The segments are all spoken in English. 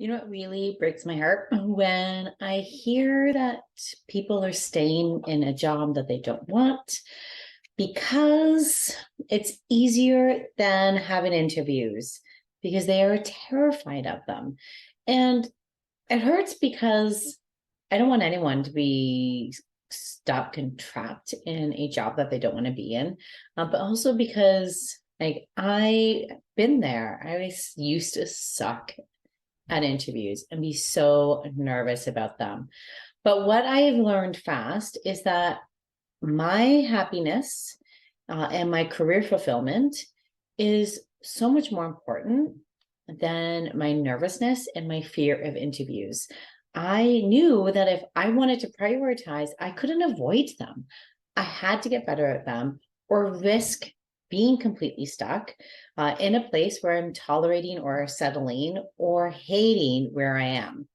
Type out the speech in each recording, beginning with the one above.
You know what really breaks my heart? When I hear that people are staying in a job that they don't want because it's easier than having interviews because they are terrified of them. And it hurts because I don't want anyone to be stuck and trapped in a job that they don't want to be in. But also because like I been there. I used to suck at interviews and be so nervous about them. But what I have learned fast is that my happiness and my career fulfillment is so much more important than my nervousness and my fear of interviews. I knew that if I wanted to prioritize, I couldn't avoid them. I had to get better at them or risk being completely stuck in a place where I'm tolerating or settling or hating where I am.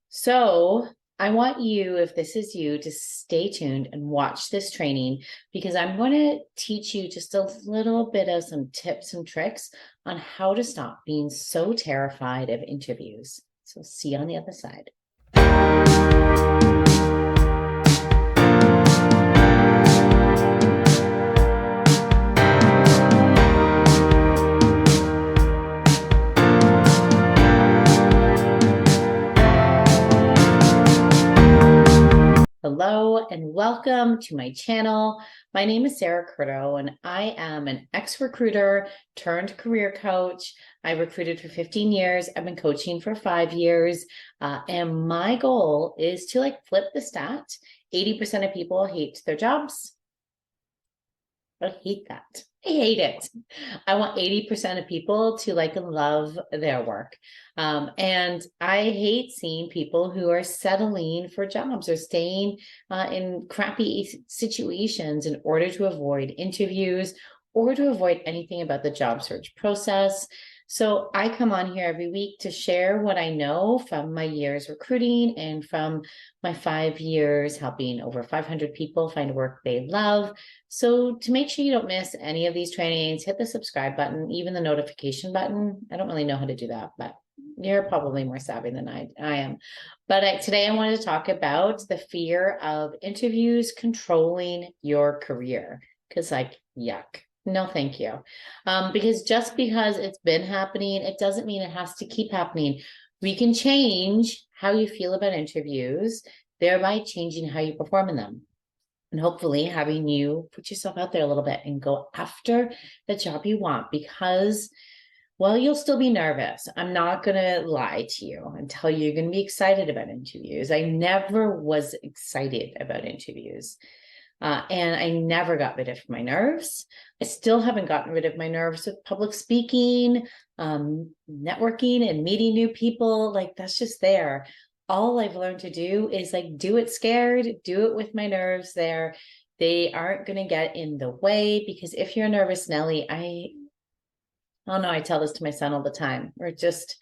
So I want you, if this is you, to stay tuned and watch this training because I'm going to teach you just a little bit of some tips and tricks on how to stop being so terrified of interviews. So see you on the other side. Hello and welcome to my channel. My name is Sarah Curto and I am an ex-recruiter turned career coach. I recruited for 15 years. I've been coaching for 5 years. And my goal is to flip the stat. 80% of people hate their jobs. I hate that. I hate it. I want 80% of people to like and love their work. And I hate seeing people who are settling for jobs or staying in crappy situations in order to avoid interviews or to avoid anything about the job search process. So I come on here every week to share what I know from my years recruiting and from my 5 years helping over 500 people find work they love. So to make sure you don't miss any of these trainings, hit the subscribe button, even the notification button. I don't really know how to do that, but you're probably more savvy than I am. But today I wanted to talk about the fear of interviews controlling your career because yuck. No, thank you. Because just because it's been happening, it doesn't mean it has to keep happening. We can change how you feel about interviews, thereby changing how you perform in them. And hopefully having you put yourself out there a little bit and go after the job you want because, well, you'll still be nervous. I'm not going to lie to you and tell you you're going to be excited about interviews. I never was excited about interviews. And I never got rid of my nerves. I still haven't gotten rid of my nerves with public speaking, networking and meeting new people. That's just there. All I've learned to do is do it scared, do it with my nerves there. They aren't going to get in the way because if you're a nervous Nelly, I don't know, I tell this to my son all the time. We're just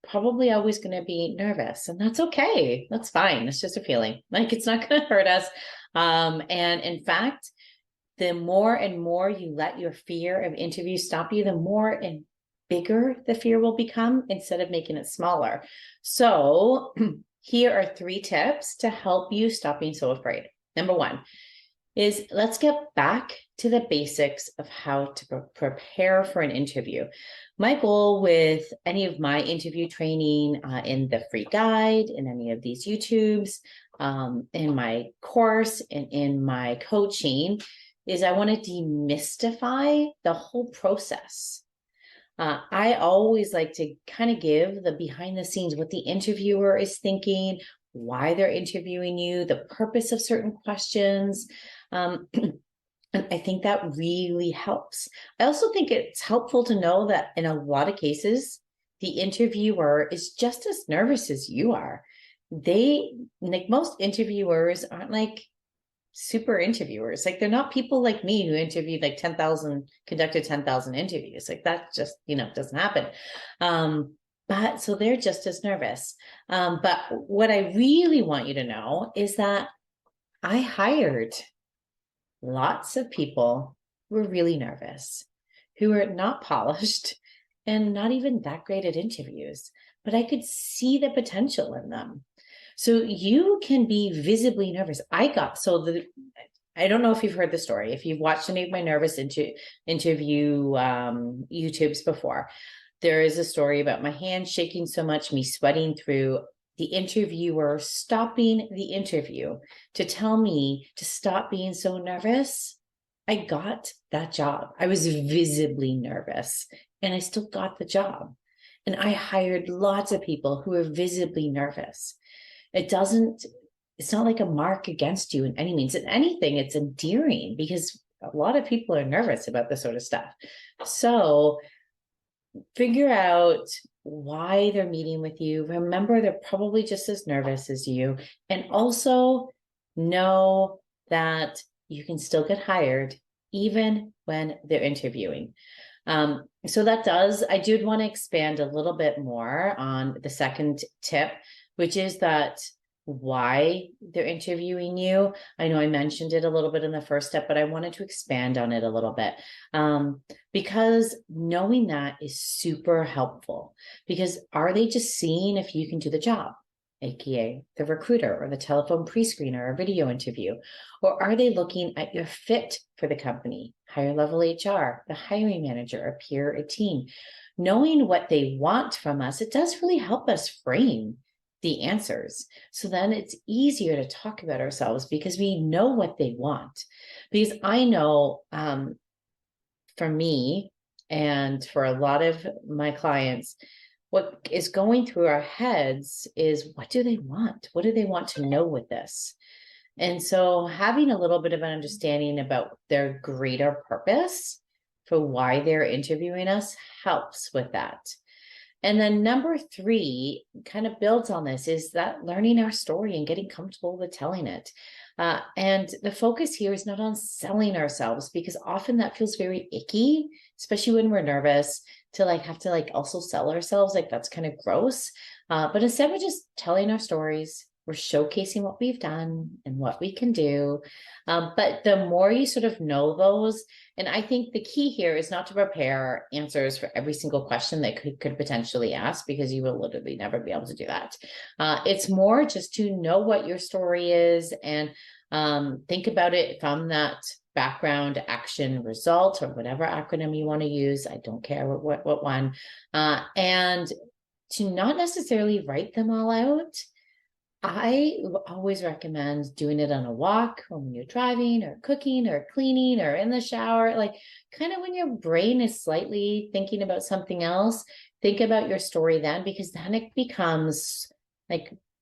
probably always going to be nervous and that's okay. That's fine. It's just a feeling. It's not going to hurt us. And in fact, the more and more you let your fear of interviews stop you, the more and bigger the fear will become instead of making it smaller. So here are 3 tips to help you stop being so afraid. Number 1 is let's get back to the basics of how to prepare for an interview. My goal with any of my interview training in the free guide, in any of these YouTubes, in my course, and in my coaching is I want to demystify the whole process. I always like to kind of give the behind the scenes, what the interviewer is thinking, why they're interviewing you, the purpose of certain questions. And I think that really helps. I also think it's helpful to know that in a lot of cases, the interviewer is just as nervous as you are. They, most interviewers aren't super interviewers. They're not people like me who interviewed conducted 10,000 interviews. That just, doesn't happen. But so they're just as nervous. But what I really want you to know is that I hired lots of people who were really nervous, who are not polished and not even that great at interviews, but I could see the potential in them. So you can be visibly nervous. I don't know if you've heard the story. If you've watched any of my nervous interview YouTubes before, there is a story about my hands shaking so much, me sweating through, the interviewer stopping the interview to tell me to stop being so nervous. I got that job. I was visibly nervous and I still got the job. And I hired lots of people who are visibly nervous. It's not like a mark against you in any means. In anything, it's endearing because a lot of people are nervous about this sort of stuff. So figure out why they're meeting with you. Remember, they're probably just as nervous as you. And also know that you can still get hired even when they're interviewing. So I did want to expand a little bit more on the second tip, which is that why they're interviewing you. I know I mentioned it a little bit in the first step, but I wanted to expand on it a little bit, because knowing that is super helpful. Because are they just seeing if you can do the job, aka the recruiter or the telephone pre-screener or video interview? Or are they looking at your fit for the company, higher level HR, the hiring manager, a peer, a team? Knowing what they want from us, it does really help us frame the answers. So then it's easier to talk about ourselves because we know what they want. Because I know, for me and for a lot of my clients, what is going through our heads is, what do they want? What do they want to know with this? And so having a little bit of an understanding about their greater purpose for why they're interviewing us helps with that. And then number 3 kind of builds on this, is that learning our story and getting comfortable with telling it. And the focus here is not on selling ourselves, because often that feels very icky, especially when we're nervous to have to also sell ourselves. That's kind of gross. But instead, we're just telling our stories. We're showcasing what we've done and what we can do. But the more you sort of know those, and I think the key here is not to prepare answers for every single question that could potentially ask, because you will literally never be able to do that. It's more just to know what your story is and think about it from that background, action, result, or whatever acronym you want to use. I don't care what one. And to not necessarily write them all out. I always recommend doing it on a walk, or when you're driving or cooking or cleaning or in the shower, kind of when your brain is slightly thinking about something else, think about your story then, because then it becomes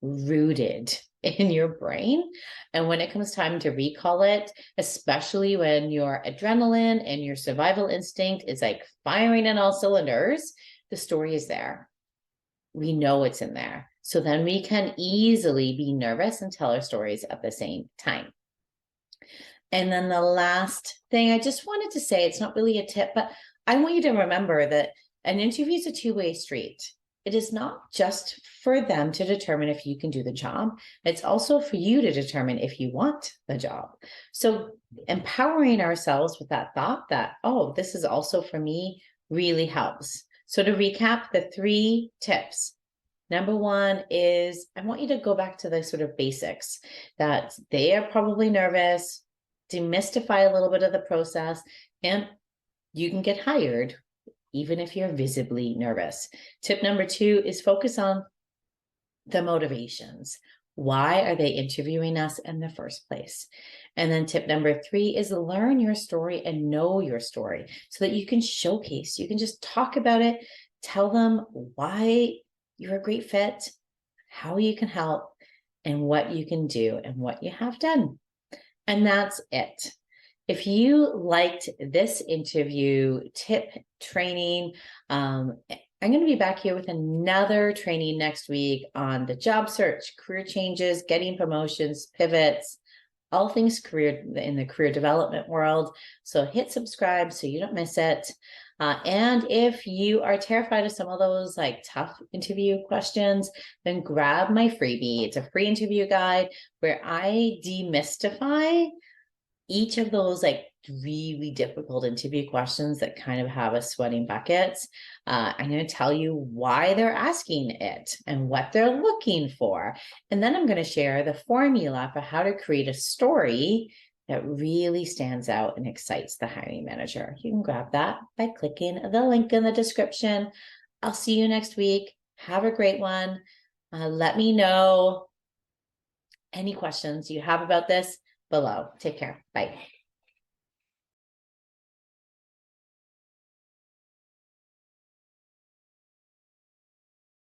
rooted in your brain. And when it comes time to recall it, especially when your adrenaline and your survival instinct is firing in all cylinders, the story is there. We know it's in there. So then we can easily be nervous and tell our stories at the same time. And then the last thing I just wanted to say, it's not really a tip, but I want you to remember that an interview is a two-way street. It is not just for them to determine if you can do the job. It's also for you to determine if you want the job. So empowering ourselves with that thought that, oh, this is also for me, really helps. So to recap the 3 tips. Number 1 is, I want you to go back to the sort of basics, that they are probably nervous, demystify a little bit of the process, and you can get hired even if you're visibly nervous. Tip number 2 is focus on the motivations. Why are they interviewing us in the first place? And then tip number 3 is learn your story and know your story so that you can showcase, you can just talk about it, tell them why you're a great fit, how you can help, and what you can do and what you have done. And that's it. If you liked this interview tip training, I'm going to be back here with another training next week on the job search, career changes, getting promotions, pivots, all things career in the career development world. So hit subscribe so you don't miss it. And if you are terrified of some of those tough interview questions, then grab my freebie. It's a free interview guide where I demystify each of those really difficult interview questions that kind of have us sweating buckets. I'm going to tell you why they're asking it and what they're looking for. And then I'm going to share the formula for how to create a story that really stands out and excites the hiring manager. You can grab that by clicking the link in the description. I'll see you next week. Have a great one. Let me know any questions you have about this below. Take care. Bye.